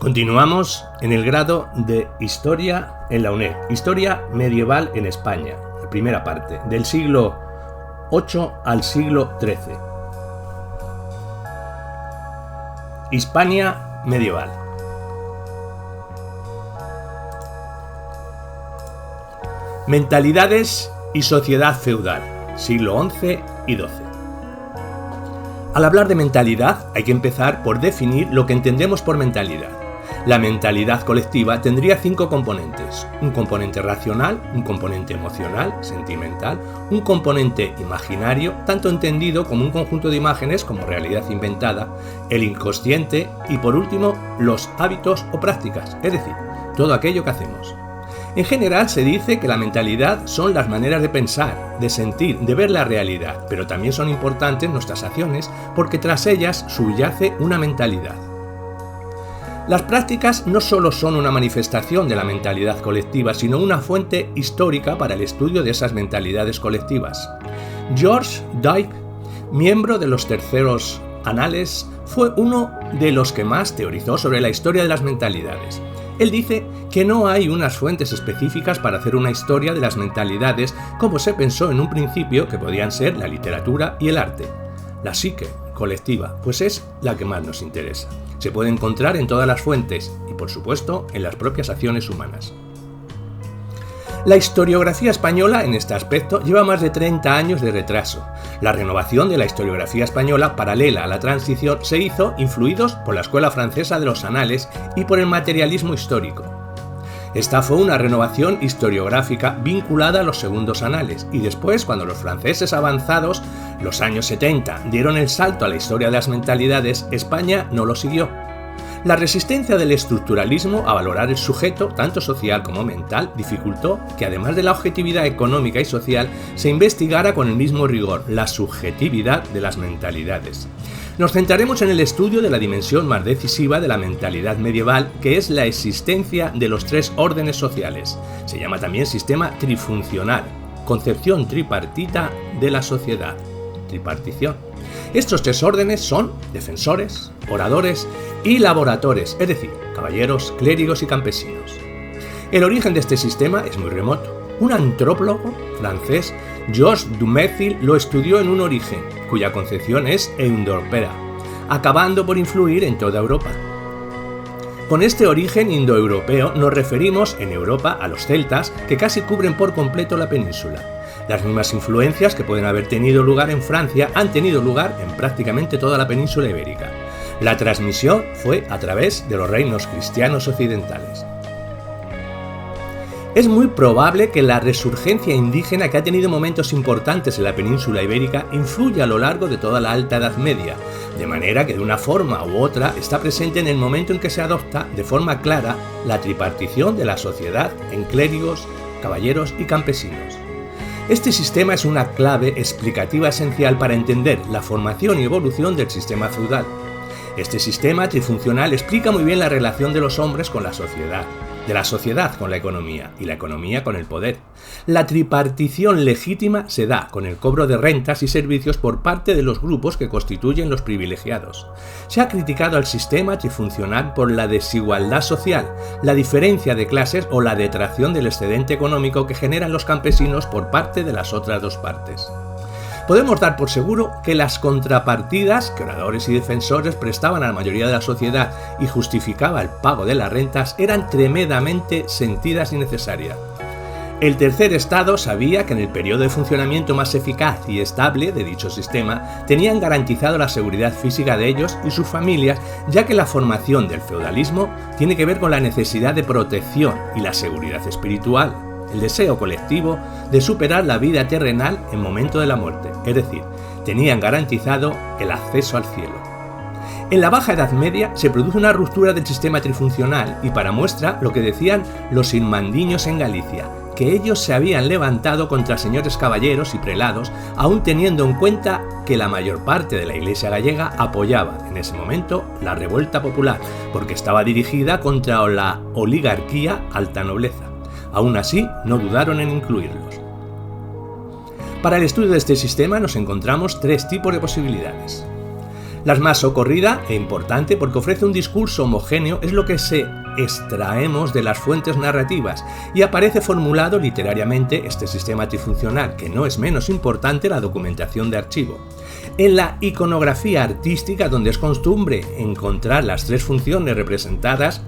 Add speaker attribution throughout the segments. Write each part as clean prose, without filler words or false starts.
Speaker 1: Continuamos en el grado de Historia en la UNED, Historia Medieval en España, la primera parte, del siglo VIII al siglo XIII. Hispania medieval. Mentalidades y sociedad feudal, siglo XI y XII. Al hablar de mentalidad hay que empezar por definir lo que entendemos por mentalidad. La mentalidad colectiva tendría 5 componentes: un componente racional, un componente emocional, sentimental, un componente imaginario, tanto entendido como un conjunto de imágenes como realidad inventada, el inconsciente y por último los hábitos o prácticas, es decir, todo aquello que hacemos. En general se dice que la mentalidad son las maneras de pensar, de sentir, de ver la realidad, pero también son importantes nuestras acciones porque tras ellas subyace una mentalidad. Las prácticas no solo son una manifestación de la mentalidad colectiva, sino una fuente histórica para el estudio de esas mentalidades colectivas. George Dyke, miembro de los Terceros Anales, fue uno de los que más teorizó sobre la historia de las mentalidades. Él dice que no hay unas fuentes específicas para hacer una historia de las mentalidades como se pensó en un principio que podían ser la literatura y el arte. La psique colectiva, pues es la que más nos interesa. Se puede encontrar en todas las fuentes y, por supuesto, en las propias acciones humanas. La historiografía española, en este aspecto, lleva más de 30 años de retraso. La renovación de la historiografía española, paralela a la transición, se hizo influidos por la escuela francesa de los anales y por el materialismo histórico. Esta fue una renovación historiográfica vinculada a los segundos anales, y después, cuando los franceses avanzados, los años 70, dieron el salto a la historia de las mentalidades, España no lo siguió. La resistencia del estructuralismo a valorar el sujeto, tanto social como mental, dificultó que, además de la objetividad económica y social, se investigara con el mismo rigor la subjetividad de las mentalidades. Nos centraremos en el estudio de la dimensión más decisiva de la mentalidad medieval, que es la existencia de los 3 órdenes sociales. Se llama también sistema trifuncional, concepción tripartita de la sociedad, tripartición. Estos 3 órdenes son defensores, oradores y laboratores, es decir, caballeros, clérigos y campesinos. El origen de este sistema es muy remoto. Un antropólogo francés, Georges Dumézil, lo estudió en un origen, cuya concepción es indoeuropea, acabando por influir en toda Europa. Con este origen indoeuropeo nos referimos en Europa a los celtas, que casi cubren por completo la península. Las mismas influencias que pueden haber tenido lugar en Francia han tenido lugar en prácticamente toda la península ibérica. La transmisión fue a través de los reinos cristianos occidentales. Es muy probable que la resurgencia indígena, que ha tenido momentos importantes en la península ibérica, influya a lo largo de toda la Alta Edad Media, de manera que de una forma u otra está presente en el momento en que se adopta de forma clara la tripartición de la sociedad en clérigos, caballeros y campesinos. Este sistema es una clave explicativa esencial para entender la formación y evolución del sistema feudal. Este sistema trifuncional explica muy bien la relación de los hombres con la sociedad, de la sociedad con la economía y la economía con el poder. La tripartición legítima se da con el cobro de rentas y servicios por parte de los grupos que constituyen los privilegiados. Se ha criticado al sistema trifuncional por la desigualdad social, la diferencia de clases o la detracción del excedente económico que generan los campesinos por parte de las otras 2 partes. Podemos dar por seguro que las contrapartidas que oradores y defensores prestaban a la mayoría de la sociedad y justificaba el pago de las rentas eran tremendamente sentidas y necesarias. El tercer estado sabía que en el periodo de funcionamiento más eficaz y estable de dicho sistema tenían garantizado la seguridad física de ellos y sus familias, ya que la formación del feudalismo tiene que ver con la necesidad de protección y la seguridad espiritual, el deseo colectivo de superar la vida terrenal en momento de la muerte, es decir, tenían garantizado el acceso al cielo. En la Baja Edad Media se produce una ruptura del sistema trifuncional y para muestra lo que decían los irmandiños en Galicia, que ellos se habían levantado contra señores caballeros y prelados, aún teniendo en cuenta que la mayor parte de la Iglesia gallega apoyaba en ese momento la revuelta popular, porque estaba dirigida contra la oligarquía alta nobleza. Aún así, no dudaron en incluirlos. Para el estudio de este sistema nos encontramos 3 tipos de posibilidades. La más socorrida e importante porque ofrece un discurso homogéneo es lo que se extraemos de las fuentes narrativas y aparece formulado literariamente este sistema trifuncional, que no es menos importante la documentación de archivo. En la iconografía artística, donde es costumbre encontrar las tres funciones representadas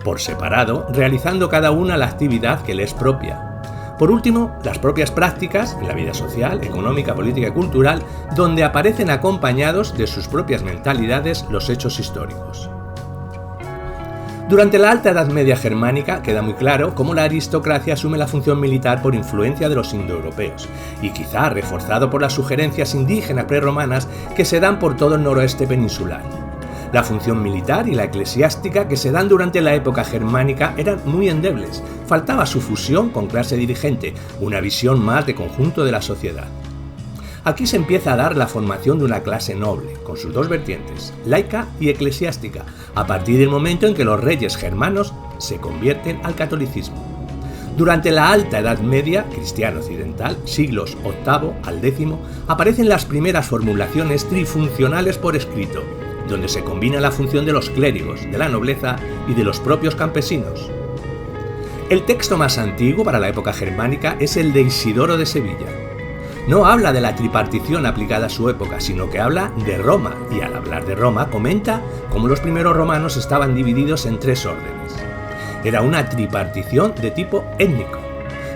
Speaker 1: por separado, realizando cada una la actividad que le es propia. Por último, las propias prácticas en la vida social, económica, política y cultural, donde aparecen acompañados de sus propias mentalidades los hechos históricos. Durante la Alta Edad Media germánica queda muy claro cómo la aristocracia asume la función militar por influencia de los indoeuropeos, y quizá reforzado por las sugerencias indígenas prerromanas que se dan por todo el noroeste peninsular. La función militar y la eclesiástica que se dan durante la época germánica eran muy endebles, faltaba su fusión con clase dirigente, una visión más de conjunto de la sociedad. Aquí se empieza a dar la formación de una clase noble, con sus dos vertientes, laica y eclesiástica, a partir del momento en que los reyes germanos se convierten al catolicismo. Durante la Alta Edad Media, cristiana occidental, siglos VIII al X, aparecen las primeras formulaciones trifuncionales por escrito, donde se combina la función de los clérigos, de la nobleza y de los propios campesinos. El texto más antiguo para la época germánica es el de Isidoro de Sevilla. No habla de la tripartición aplicada a su época, sino que habla de Roma, y al hablar de Roma comenta cómo los primeros romanos estaban divididos en tres órdenes. Era una tripartición de tipo étnico.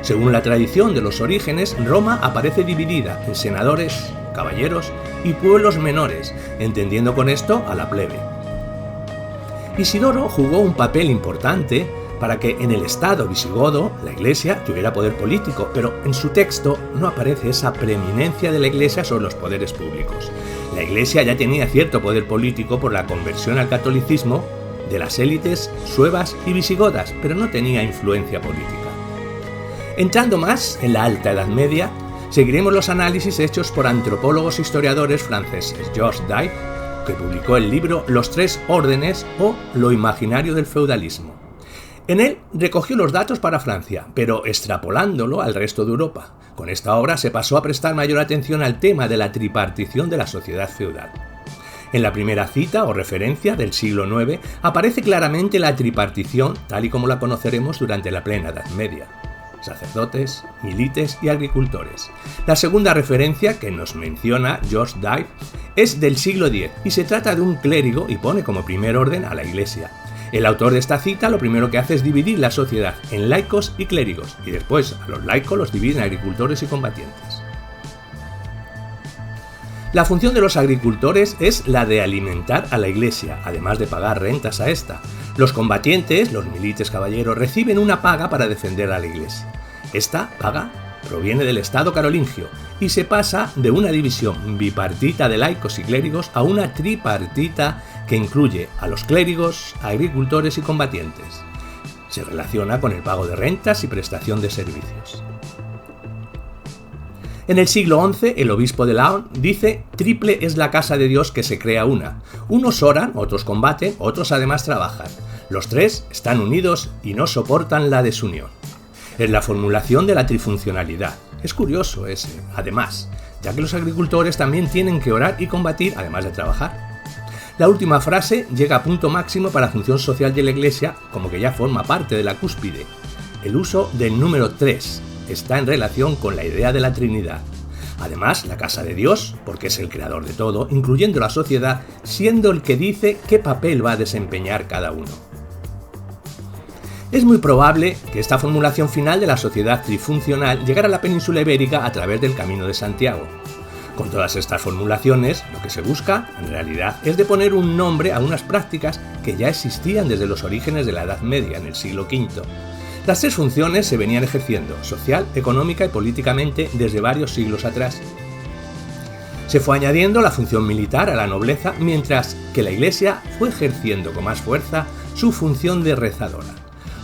Speaker 1: Según la tradición de los orígenes, Roma aparece dividida en senadores, caballeros y pueblos menores, entendiendo con esto a la plebe. Isidoro jugó un papel importante para que en el estado visigodo la Iglesia tuviera poder político, pero en su texto no aparece esa preeminencia de la Iglesia sobre los poderes públicos. La Iglesia ya tenía cierto poder político por la conversión al catolicismo de las élites suevas y visigodas, pero no tenía influencia política. Entrando más en la Alta Edad Media, seguiremos los análisis hechos por antropólogos e historiadores franceses, Georges Daiv, que publicó el libro Los Tres Órdenes o Lo Imaginario del Feudalismo. En él recogió los datos para Francia, pero extrapolándolo al resto de Europa. Con esta obra se pasó a prestar mayor atención al tema de la tripartición de la sociedad feudal. En la primera cita o referencia del siglo IX aparece claramente la tripartición tal y como la conoceremos durante la plena Edad Media: sacerdotes, milites y agricultores. La segunda referencia que nos menciona Georges Daiv es del siglo X y se trata de un clérigo y pone como primer orden a la Iglesia. El autor de esta cita lo primero que hace es dividir la sociedad en laicos y clérigos, y después a los laicos los divide en agricultores y combatientes. La función de los agricultores es la de alimentar a la Iglesia, además de pagar rentas a esta. Los combatientes, los milites caballeros, reciben una paga para defender a la Iglesia. Esta paga proviene del Estado carolingio y se pasa de una división bipartita de laicos y clérigos a una tripartita que incluye a los clérigos, agricultores y combatientes. Se relaciona con el pago de rentas y prestación de servicios. En el siglo XI, el obispo de Laon dice: triple es la casa de Dios que se crea una. Unos oran, otros combaten, otros además trabajan. Los tres están unidos y no soportan la desunión. Es la formulación de la trifuncionalidad. Es curioso ese, además, ya que los agricultores también tienen que orar y combatir, además de trabajar. La última frase llega a punto máximo para la función social de la Iglesia, como que ya forma parte de la cúspide. El uso del número 3 está en relación con la idea de la Trinidad. Además, la casa de Dios, porque es el creador de todo, incluyendo la sociedad, siendo el que dice qué papel va a desempeñar cada uno. Es muy probable que esta formulación final de la sociedad trifuncional llegara a la península ibérica a través del Camino de Santiago. Con todas estas formulaciones, lo que se busca, en realidad, es de poner un nombre a unas prácticas que ya existían desde los orígenes de la Edad Media, en el siglo V. Las tres funciones se venían ejerciendo, social, económica y políticamente, desde varios siglos atrás. Se fue añadiendo la función militar a la nobleza, mientras que la Iglesia fue ejerciendo con más fuerza su función de rezadora.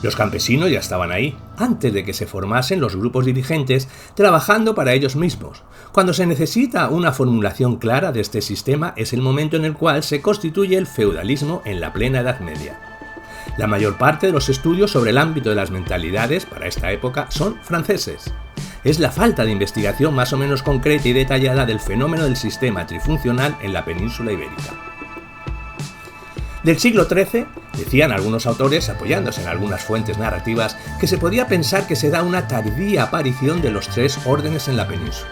Speaker 1: Los campesinos ya estaban ahí, antes de que se formasen los grupos dirigentes, trabajando para ellos mismos. Cuando se necesita una formulación clara de este sistema es el momento en el cual se constituye el feudalismo en la plena Edad Media. La mayor parte de los estudios sobre el ámbito de las mentalidades para esta época son franceses. Es la falta de investigación más o menos concreta y detallada del fenómeno del sistema trifuncional en la península ibérica. Del siglo XIII, decían algunos autores, apoyándose en algunas fuentes narrativas, que se podía pensar que se da una tardía aparición de los tres órdenes en la península.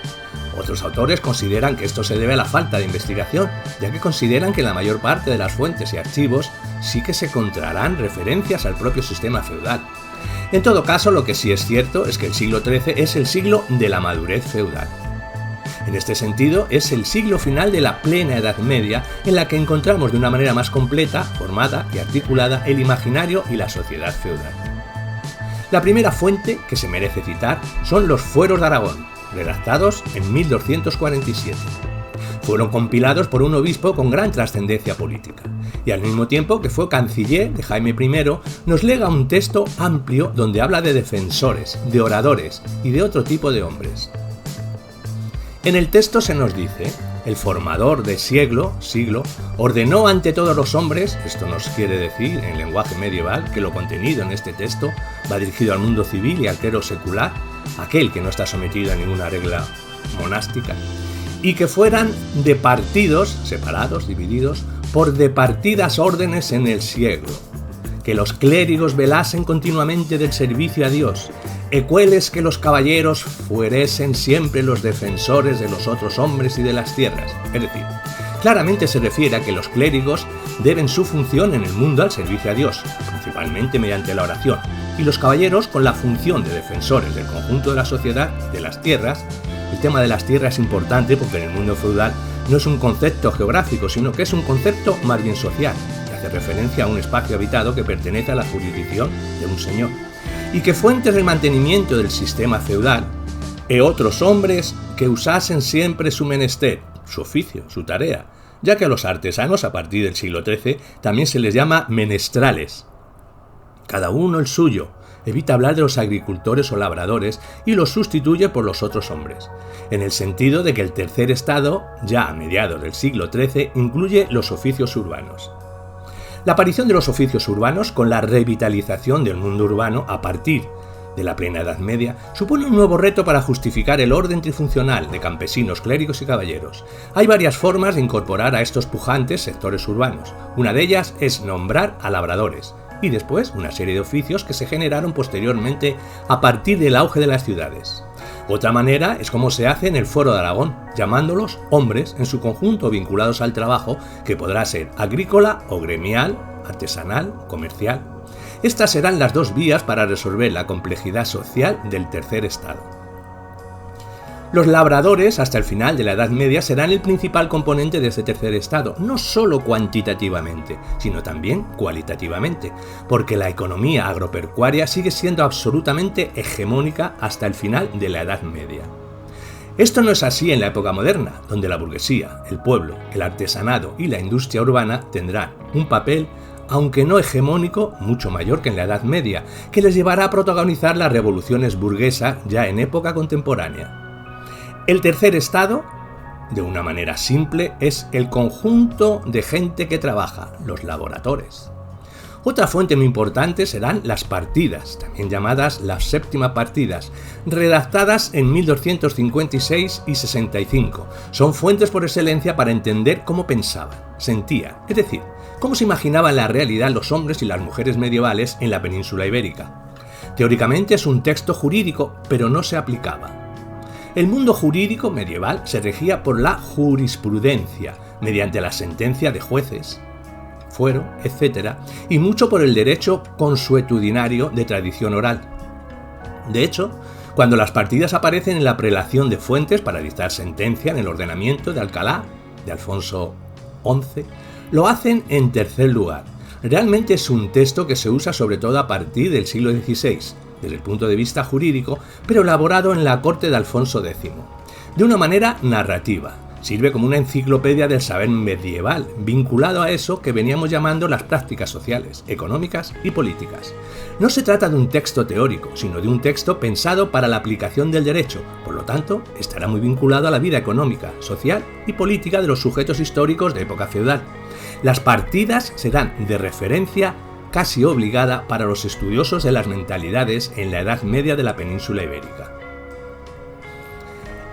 Speaker 1: Otros autores consideran que esto se debe a la falta de investigación, ya que consideran que en la mayor parte de las fuentes y archivos sí que se encontrarán referencias al propio sistema feudal. En todo caso, lo que sí es cierto es que el siglo XIII es el siglo de la madurez feudal. En este sentido, es el siglo final de la plena Edad Media, en la que encontramos de una manera más completa, formada y articulada el imaginario y la sociedad feudal. La primera fuente que se merece citar son los Fueros de Aragón, redactados en 1247. Fueron compilados por un obispo con gran trascendencia política, y al mismo tiempo que fue canciller de Jaime I, nos lega un texto amplio donde habla de defensores, de oradores y de otro tipo de hombres. En el texto se nos dice: el formador de siglo, ordenó ante todos los hombres, esto nos quiere decir en lenguaje medieval que lo contenido en este texto va dirigido al mundo civil y al clero secular, aquel que no está sometido a ninguna regla monástica, y que fueran de partidos, separados, divididos, por departidas órdenes en el siglo, que los clérigos velasen continuamente del servicio a Dios, ecueles que los caballeros fueresen siempre los defensores de los otros hombres y de las tierras. Es decir, claramente se refiere a que los clérigos deben su función en el mundo al servicio a Dios, principalmente mediante la oración, y los caballeros con la función de defensores del conjunto de la sociedad, de las tierras. El tema de las tierras es importante porque en el mundo feudal no es un concepto geográfico, sino que es un concepto más bien social, que hace referencia a un espacio habitado que pertenece a la jurisdicción de un señor, y que fuentes del mantenimiento del sistema feudal e otros hombres que usasen siempre su menester, su oficio, su tarea, ya que a los artesanos a partir del siglo XIII también se les llama menestrales. Cada uno el suyo, evita hablar de los agricultores o labradores y los sustituye por los otros hombres, en el sentido de que el tercer estado, ya a mediados del siglo XIII, incluye los oficios urbanos. La aparición de los oficios urbanos con la revitalización del mundo urbano a partir de la plena Edad Media supone un nuevo reto para justificar el orden trifuncional de campesinos, clérigos y caballeros. Hay varias formas de incorporar a estos pujantes sectores urbanos. Una de ellas es nombrar a labradores y después una serie de oficios que se generaron posteriormente a partir del auge de las ciudades. Otra manera es como se hace en el Fuero de Aragón, llamándolos hombres en su conjunto vinculados al trabajo, que podrá ser agrícola o gremial, artesanal, comercial. Estas serán las dos vías para resolver la complejidad social del tercer estado. Los labradores, hasta el final de la Edad Media, serán el principal componente de este tercer estado, no solo cuantitativamente, sino también cualitativamente, porque la economía agropecuaria sigue siendo absolutamente hegemónica hasta el final de la Edad Media. Esto no es así en la época moderna, donde la burguesía, el pueblo, el artesanado y la industria urbana tendrán un papel, aunque no hegemónico, mucho mayor que en la Edad Media, que les llevará a protagonizar las revoluciones burguesas ya en época contemporánea. El tercer estado, de una manera simple, es el conjunto de gente que trabaja, los laboratores. Otra fuente muy importante serán las partidas, también llamadas las séptimas partidas, redactadas en 1256 y 65. Son fuentes por excelencia para entender cómo pensaban, sentían, es decir, cómo se imaginaban la realidad los hombres y las mujeres medievales en la península ibérica. Teóricamente es un texto jurídico, pero no se aplicaba. El mundo jurídico medieval se regía por la jurisprudencia, mediante la sentencia de jueces, fuero, etc., y mucho por el derecho consuetudinario de tradición oral. De hecho, cuando las partidas aparecen en la prelación de fuentes para dictar sentencia en el ordenamiento de Alcalá, de Alfonso XI, lo hacen en tercer lugar. Realmente es un texto que se usa sobre todo a partir del siglo XVI, desde el punto de vista jurídico, pero elaborado en la corte de Alfonso X. De una manera narrativa, sirve como una enciclopedia del saber medieval, vinculado a eso que veníamos llamando las prácticas sociales, económicas y políticas. No se trata de un texto teórico, sino de un texto pensado para la aplicación del derecho, por lo tanto, estará muy vinculado a la vida económica, social y política de los sujetos históricos de época feudal. Las partidas serán de referencia casi obligada para los estudiosos de las mentalidades en la Edad Media de la península ibérica.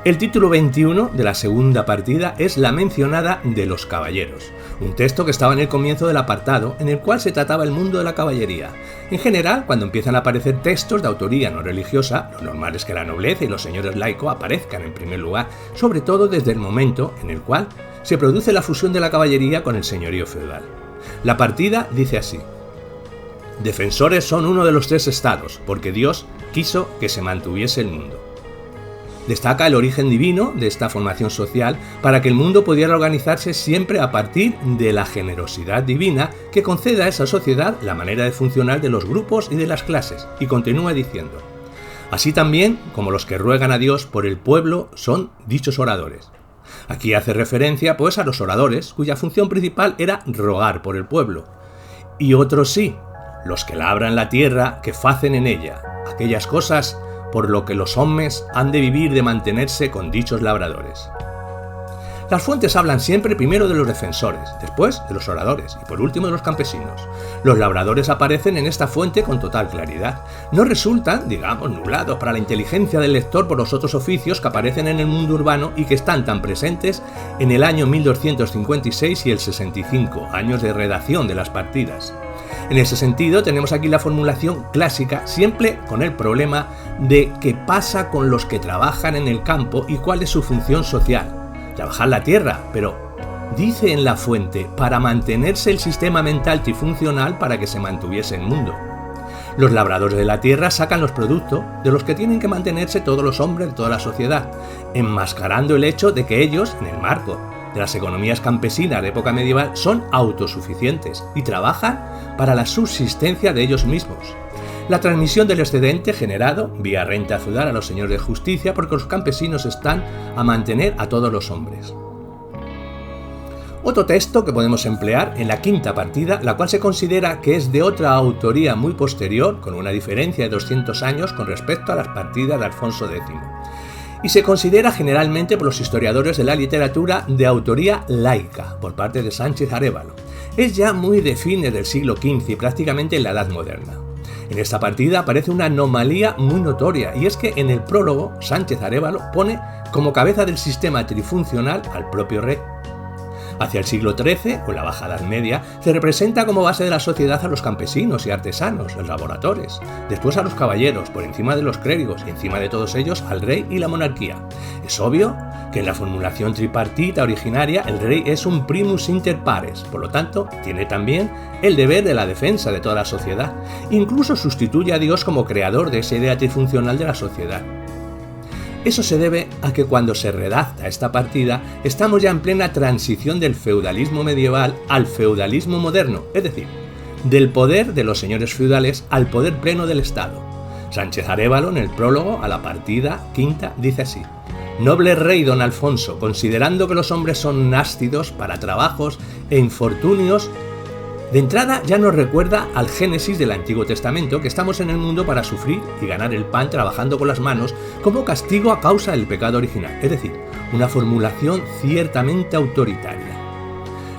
Speaker 1: El título 21 de la segunda partida es la mencionada de los caballeros, un texto que estaba en el comienzo del apartado en el cual se trataba el mundo de la caballería. En general, cuando empiezan a aparecer textos de autoría no religiosa, lo normal es que la nobleza y los señores laicos aparezcan en primer lugar, sobre todo desde el momento en el cual se produce la fusión de la caballería con el señorío feudal. La partida dice así: defensores son uno de los tres estados, porque Dios quiso que se mantuviese el mundo. Destaca el origen divino de esta formación social para que el mundo pudiera organizarse siempre a partir de la generosidad divina que concede a esa sociedad la manera de funcionar de los grupos y de las clases, y continúa diciendo: así también como los que ruegan a Dios por el pueblo son dichos oradores. Aquí hace referencia pues a los oradores, cuya función principal era rogar por el pueblo. Y otros sí, los que labran la tierra, que facen en ella aquellas cosas por lo que los hombres han de vivir de mantenerse con dichos labradores. Las fuentes hablan siempre primero de los defensores, después de los oradores y por último de los campesinos. Los labradores aparecen en esta fuente con total claridad. No resultan, nublados para la inteligencia del lector por los otros oficios que aparecen en el mundo urbano y que están tan presentes en el año 1256 y el 65, años de redacción de las partidas. En ese sentido, tenemos aquí la formulación clásica, siempre con el problema de qué pasa con los que trabajan en el campo y cuál es su función social. Trabajar la tierra, pero dice en la fuente, para mantenerse el sistema mental trifuncional para que se mantuviese el mundo. Los labradores de la tierra sacan los productos de los que tienen que mantenerse todos los hombres de toda la sociedad, enmascarando el hecho de que ellos, en el marco de las economías campesinas de época medieval, son autosuficientes y trabajan para la subsistencia de ellos mismos. La transmisión del excedente generado vía renta feudal a los señores de justicia, porque los campesinos están a mantener a todos los hombres. Otro texto que podemos emplear en la quinta partida, la cual se considera que es de otra autoría muy posterior, con una diferencia de 200 años con respecto a las partidas de Alfonso X. Y se considera generalmente por los historiadores de la literatura de autoría laica, por parte de Sánchez Arévalo. Es ya muy de fines del siglo XV y prácticamente en la Edad Moderna. En esta partida aparece una anomalía muy notoria, y es que en el prólogo Sánchez Arévalo pone como cabeza del sistema trifuncional al propio rey. Hacia el siglo XIII, o la Baja Edad Media, se representa como base de la sociedad a los campesinos y artesanos, los laboradores, después a los caballeros, por encima de los clérigos y encima de todos ellos al rey y la monarquía. Es obvio que en la formulación tripartita originaria el rey es un primus inter pares, por lo tanto tiene también el deber de la defensa de toda la sociedad, incluso sustituye a Dios como creador de esa idea trifuncional de la sociedad. Eso se debe a que cuando se redacta esta partida estamos ya en plena transición del feudalismo medieval al feudalismo moderno, es decir, del poder de los señores feudales al poder pleno del Estado. Sánchez Arévalo, en el prólogo a la partida quinta, dice así: noble rey don Alfonso, considerando que los hombres son nástidos para trabajos e infortunios, de entrada ya nos recuerda al Génesis del Antiguo Testamento, que estamos en el mundo para sufrir y ganar el pan trabajando con las manos como castigo a causa del pecado original, es decir, una formulación ciertamente autoritaria.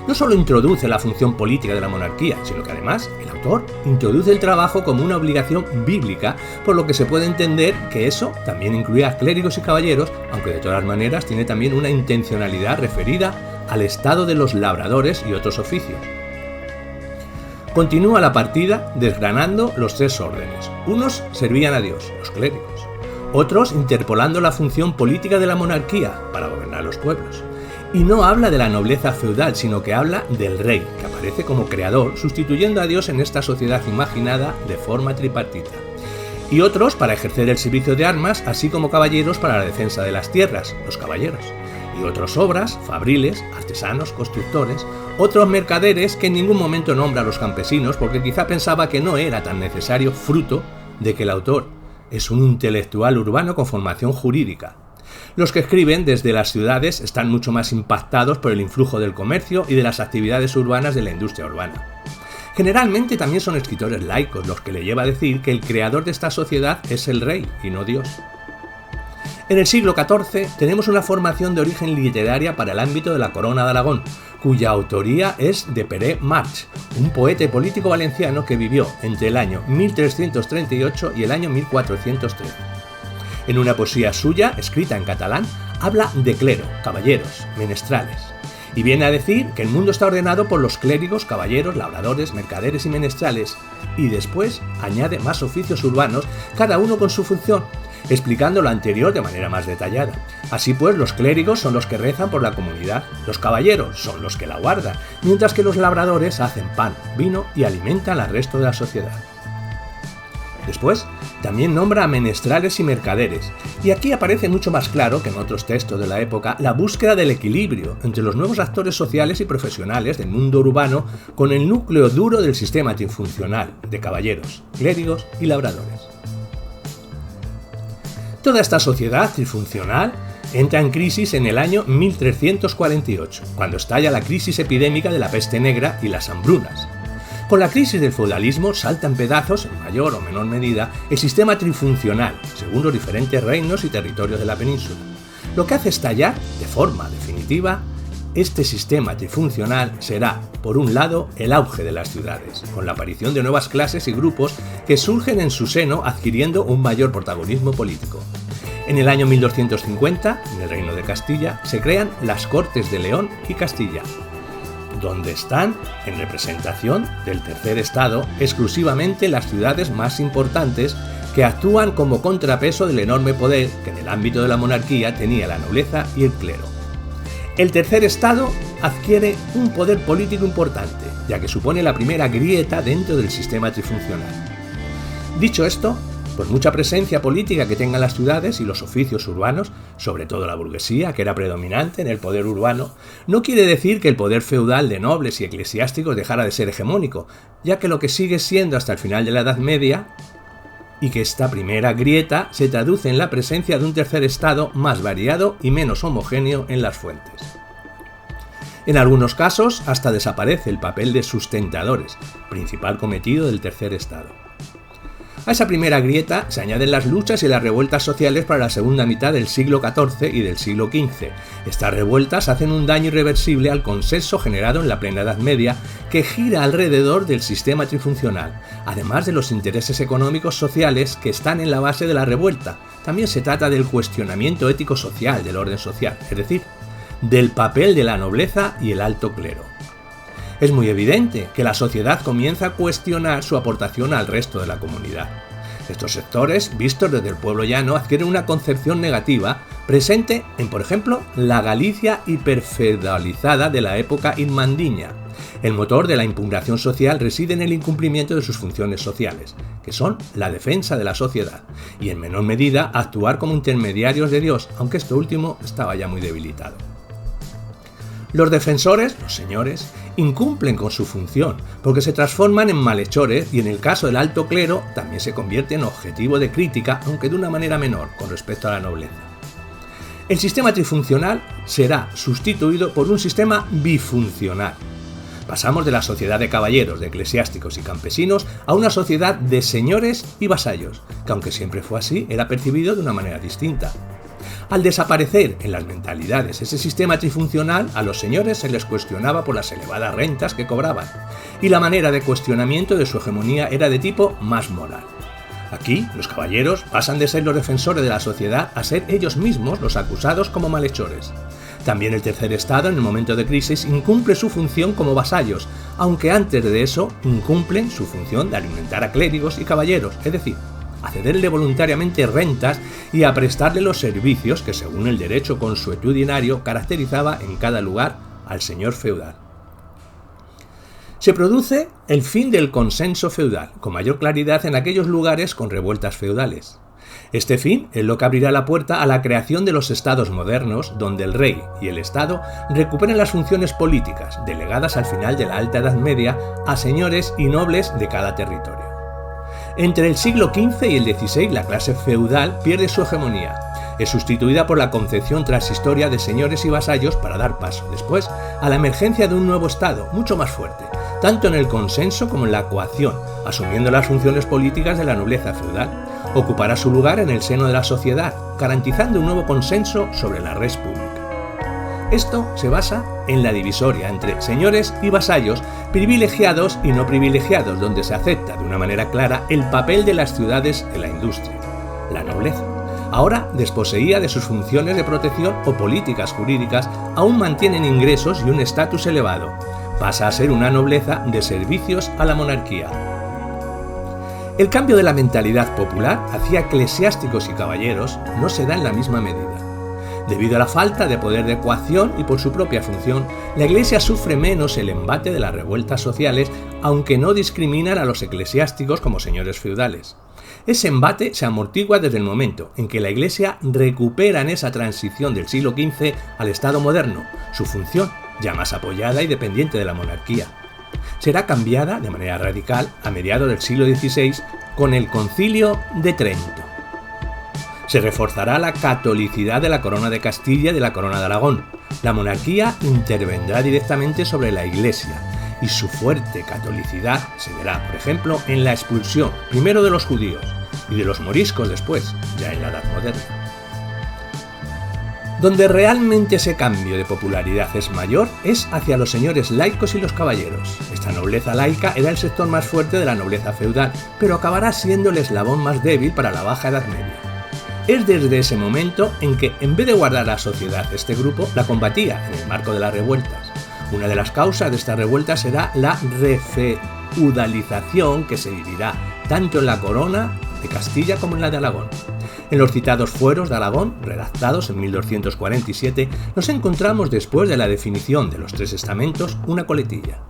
Speaker 1: No solo introduce la función política de la monarquía, sino que además el autor introduce el trabajo como una obligación bíblica, por lo que se puede entender que eso también incluye a clérigos y caballeros, aunque de todas maneras tiene también una intencionalidad referida al estado de los labradores y otros oficios. Continúa la partida desgranando los tres órdenes. Unos servían a Dios, los clérigos. Otros interpolando la función política de la monarquía para gobernar los pueblos. Y no habla de la nobleza feudal, sino que habla del rey, que aparece como creador, sustituyendo a Dios en esta sociedad imaginada de forma tripartita. Y otros para ejercer el servicio de armas, así como caballeros para la defensa de las tierras, los caballeros. Y otros obras, fabriles, artesanos, constructores, otros mercaderes que en ningún momento nombra a los campesinos porque quizá pensaba que no era tan necesario, fruto de que el autor es un intelectual urbano con formación jurídica. Los que escriben desde las ciudades están mucho más impactados por el influjo del comercio y de las actividades urbanas de la industria urbana. Generalmente también son escritores laicos, los que le lleva a decir que el creador de esta sociedad es el rey y no Dios. En el siglo XIV tenemos una formación de origen literaria para el ámbito de la Corona de Aragón, cuya autoría es de Pere March, un poeta y político valenciano que vivió entre el año 1338 y el año 1413. En una poesía suya, escrita en catalán, habla de clero, caballeros, menestrales. Y viene a decir que el mundo está ordenado por los clérigos, caballeros, labradores, mercaderes y menestrales, y después añade más oficios urbanos, cada uno con su función, explicando lo anterior de manera más detallada. Así pues, los clérigos son los que rezan por la comunidad, los caballeros son los que la guardan, mientras que los labradores hacen pan, vino y alimentan al resto de la sociedad. Después, también nombra a menestrales y mercaderes, y aquí aparece mucho más claro que en otros textos de la época la búsqueda del equilibrio entre los nuevos actores sociales y profesionales del mundo urbano con el núcleo duro del sistema trifuncional de caballeros, clérigos y labradores. Toda esta sociedad trifuncional entra en crisis en el año 1348, cuando estalla la crisis epidémica de la peste negra y las hambrunas. Con la crisis del feudalismo salta en pedazos, en mayor o menor medida, el sistema trifuncional, según los diferentes reinos y territorios de la península. Lo que hace estallar, de forma definitiva, este sistema trifuncional será, por un lado, el auge de las ciudades, con la aparición de nuevas clases y grupos que surgen en su seno adquiriendo un mayor protagonismo político. En el año 1250, en el Reino de Castilla, se crean las Cortes de León y Castilla, donde están, en representación del tercer estado, exclusivamente las ciudades más importantes que actúan como contrapeso del enorme poder que en el ámbito de la monarquía tenía la nobleza y el clero. El tercer estado adquiere un poder político importante, ya que supone la primera grieta dentro del sistema trifuncional. Dicho esto, por mucha presencia política que tengan las ciudades y los oficios urbanos, sobre todo la burguesía, que era predominante en el poder urbano, no quiere decir que el poder feudal de nobles y eclesiásticos dejara de ser hegemónico, ya que lo que sigue siendo hasta el final de la Edad Media, y que esta primera grieta se traduce en la presencia de un tercer estado más variado y menos homogéneo en las fuentes. En algunos casos hasta desaparece el papel de sustentadores, principal cometido del tercer estado. A esa primera grieta se añaden las luchas y las revueltas sociales para la segunda mitad del siglo XIV y del siglo XV. Estas revueltas hacen un daño irreversible al consenso generado en la plena Edad Media, que gira alrededor del sistema trifuncional, además de los intereses económicos sociales que están en la base de la revuelta. También se trata del cuestionamiento ético-social del orden social, es decir, del papel de la nobleza y el alto clero. Es muy evidente que la sociedad comienza a cuestionar su aportación al resto de la comunidad. Estos sectores, vistos desde el pueblo llano, adquieren una concepción negativa presente en, por ejemplo, la Galicia hiperfeudalizada de la época irmandiña. El motor de la impugnación social reside en el incumplimiento de sus funciones sociales, que son la defensa de la sociedad, y en menor medida actuar como intermediarios de Dios, aunque esto último estaba ya muy debilitado. Los defensores, los señores, incumplen con su función, porque se transforman en malhechores y en el caso del alto clero también se convierte en objetivo de crítica, aunque de una manera menor con respecto a la nobleza. El sistema trifuncional será sustituido por un sistema bifuncional. Pasamos de la sociedad de caballeros, de eclesiásticos y campesinos a una sociedad de señores y vasallos, que aunque siempre fue así, era percibido de una manera distinta. Al desaparecer en las mentalidades ese sistema trifuncional, a los señores se les cuestionaba por las elevadas rentas que cobraban, y la manera de cuestionamiento de su hegemonía era de tipo más moral. Aquí, los caballeros pasan de ser los defensores de la sociedad a ser ellos mismos los acusados como malhechores. También el tercer estado, en el momento de crisis, incumple su función como vasallos, aunque antes de eso incumplen su función de alimentar a clérigos y caballeros, es decir, a cederle voluntariamente rentas y a prestarle los servicios que, según el derecho consuetudinario, caracterizaba en cada lugar al señor feudal. Se produce el fin del consenso feudal, con mayor claridad en aquellos lugares con revueltas feudales. Este fin es lo que abrirá la puerta a la creación de los estados modernos, donde el rey y el estado recuperan las funciones políticas, delegadas al final de la Alta Edad Media a señores y nobles de cada territorio. Entre el siglo XV y el XVI, la clase feudal pierde su hegemonía. Es sustituida por la concepción transitoria de señores y vasallos para dar paso, después, a la emergencia de un nuevo estado, mucho más fuerte, tanto en el consenso como en la coacción, asumiendo las funciones políticas de la nobleza feudal. Ocupará su lugar en el seno de la sociedad, garantizando un nuevo consenso sobre la res pública. Esto se basa en la divisoria entre señores y vasallos, privilegiados y no privilegiados, donde se acepta de una manera clara el papel de las ciudades en la industria, la nobleza. Ahora, desposeída de sus funciones de protección o políticas jurídicas, aún mantienen ingresos y un estatus elevado. Pasa a ser una nobleza de servicios a la monarquía. El cambio de la mentalidad popular hacia eclesiásticos y caballeros no se da en la misma medida. Debido a la falta de poder de coacción y por su propia función, la Iglesia sufre menos el embate de las revueltas sociales, aunque no discriminan a los eclesiásticos como señores feudales. Ese embate se amortigua desde el momento en que la Iglesia recupera en esa transición del siglo XV al Estado moderno, su función, ya más apoyada y dependiente de la monarquía. Será cambiada de manera radical a mediados del siglo XVI con el Concilio de Trento. Se reforzará la catolicidad de la Corona de Castilla y de la Corona de Aragón. La monarquía intervendrá directamente sobre la Iglesia y su fuerte catolicidad se verá, por ejemplo, en la expulsión, primero de los judíos y de los moriscos después, ya en la Edad Moderna. Donde realmente ese cambio de popularidad es mayor es hacia los señores laicos y los caballeros. Esta nobleza laica era el sector más fuerte de la nobleza feudal, pero acabará siendo el eslabón más débil para la Baja Edad Media. Es desde ese momento en que, en vez de guardar a la sociedad, este grupo la combatía en el marco de las revueltas. Una de las causas de estas revueltas será la refeudalización que se vivirá tanto en la corona de Castilla como en la de Aragón. En los citados fueros de Aragón, redactados en 1247, nos encontramos, después de la definición de los 3 estamentos, una coletilla.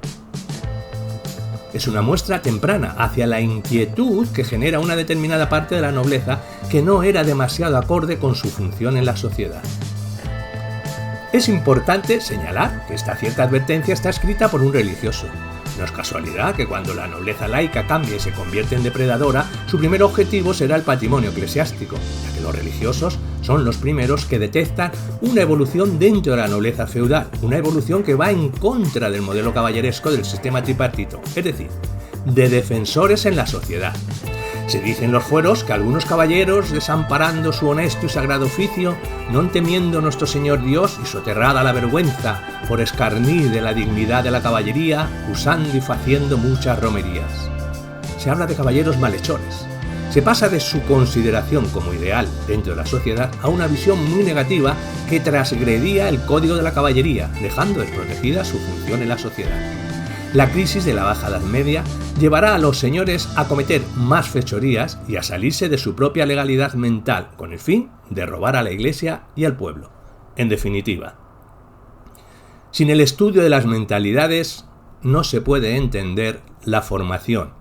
Speaker 1: Es una muestra temprana hacia la inquietud que genera una determinada parte de la nobleza que no era demasiado acorde con su función en la sociedad. Es importante señalar que esta cierta advertencia está escrita por un religioso. No es casualidad que cuando la nobleza laica cambie y se convierte en depredadora, su primer objetivo será el patrimonio eclesiástico, ya que los religiosos son los primeros que detectan una evolución dentro de la nobleza feudal, una evolución que va en contra del modelo caballeresco del sistema tripartito, es decir, de defensores en la sociedad. Se dice en los fueros que algunos caballeros, desamparando su honesto y sagrado oficio, non temiendo nuestro Señor Dios y soterrada la vergüenza por escarnir de la dignidad de la caballería, usando y faciendo muchas romerías. Se habla de caballeros malhechores. Se pasa de su consideración como ideal dentro de la sociedad a una visión muy negativa que transgredía el código de la caballería, dejando desprotegida su función en la sociedad. La crisis de la Baja Edad Media llevará a los señores a cometer más fechorías y a salirse de su propia legalidad mental, con el fin de robar a la Iglesia y al pueblo. En definitiva, sin el estudio de las mentalidades no se puede entender la formación,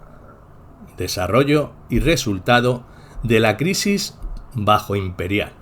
Speaker 1: desarrollo y resultado de la crisis bajo imperial.